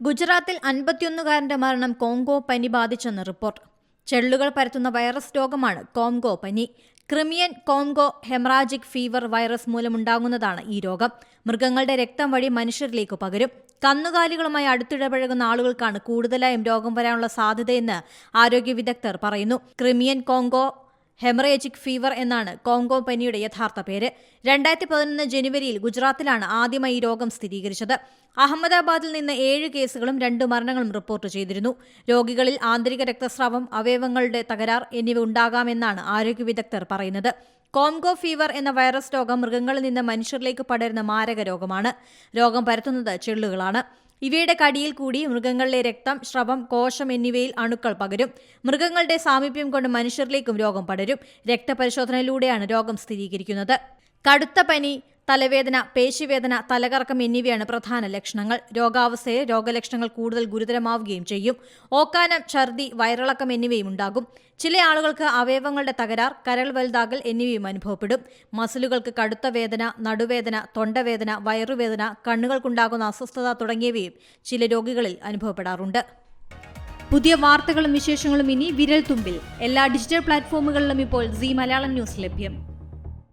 ഗുജറാത്തിൽ 51കാരന്റെ മരണം കോങ്കോ പനി ബാധിച്ചെന്ന് റിപ്പോർട്ട്. ചെള്ളുകൾ പരത്തുന്ന വൈറസ് രോഗമാണ് കോങ്കോ പനി. Crimean Congo haemorrhagic fever virus മൂലമുണ്ടാകുന്നതാണ് ഈ രോഗം. മൃഗങ്ങളുടെ രക്തം വഴി മനുഷ്യരിലേക്ക് പകരും. കന്നുകാലികളുമായി അടുത്തിടപഴകുന്ന ആളുകൾക്കാണ് കൂടുതലായും രോഗം വരാനുള്ള സാധ്യതയെന്ന് ആരോഗ്യ വിദഗ്ധർ പറയുന്നു. ക്രിമിയൻ കോങ്കോ ഹെമറേജിക് ഫീവർ എന്നാണ് കോങ്കോ പനിയുടെ യഥാർത്ഥ പേര്. 2011 ജനുവരിയിൽ ഗുജറാത്തിലാണ് ആദ്യമായി ഈ രോഗം സ്ഥിരീകരിച്ചത്. അഹമ്മദാബാദിൽ നിന്ന് 7 കേസുകളും 2 മരണങ്ങളും റിപ്പോർട്ട് ചെയ്തിരുന്നു. രോഗികളിൽ ആന്തരിക രക്തസ്രാവം, അവയവങ്ങളുടെ തകരാർ എന്നിവ ഉണ്ടാകാമെന്നാണ് ആരോഗ്യ വിദഗ്ധർ പറയുന്നത്. കോങ്കോ ഫീവർ എന്ന വൈറസ് രോഗം മൃഗങ്ങളിൽ നിന്ന് മനുഷ്യരിലേക്ക് പടരുന്ന മാരക രോഗമാണ്. രോഗം പരത്തുന്നത് ചെള്ളുകളാണ്. ഇവയുടെ കടിയിൽ കൂടി മൃഗങ്ങളിലെ രക്തം, സ്രവം, കോശം എന്നിവയിൽ അണുക്കൾ പകരും. മൃഗങ്ങളുടെ സാമീപ്യം കൊണ്ട് മനുഷ്യരിലേക്കും രോഗം പടരും. രക്തപരിശോധനയിലൂടെയാണ് രോഗം സ്ഥിരീകരിക്കുന്നത്. കടുത്ത പനി, തലവേദന, പേശിവേദന, തലകറക്കം എന്നിവയാണ് പ്രധാന ലക്ഷണങ്ങൾ. രോഗാവസ്ഥയിൽ രോഗലക്ഷണങ്ങൾ കൂടുതൽ ഗുരുതരമാവുകയും ചെയ്യും. ഓക്കാനം, ഛർദി, വയറിളക്കം എന്നിവയും ഉണ്ടാകും. ചില ആളുകൾക്ക് അവയവങ്ങളുടെ തകരാർ, കരൾ വലുതാകൽ എന്നിവയും അനുഭവപ്പെടും. മസിലുകൾക്ക് കടുത്ത വേദന, നടുവേദന, തൊണ്ടവേദന, വയറുവേദന, കണ്ണുകൾക്കുണ്ടാകുന്ന അസ്വസ്ഥത തുടങ്ങിയവയും ചില രോഗികളിൽ അനുഭവപ്പെടാറുണ്ട്. പുതിയ വാർത്തകളും വിശേഷങ്ങളും ഇനി വിരൽ തുമ്പിൽ. എല്ലാ ഡിജിറ്റൽ പ്ലാറ്റ്ഫോമുകളിലും ഇപ്പോൾ സീ മലയാളം ന്യൂസ് ലഭ്യം.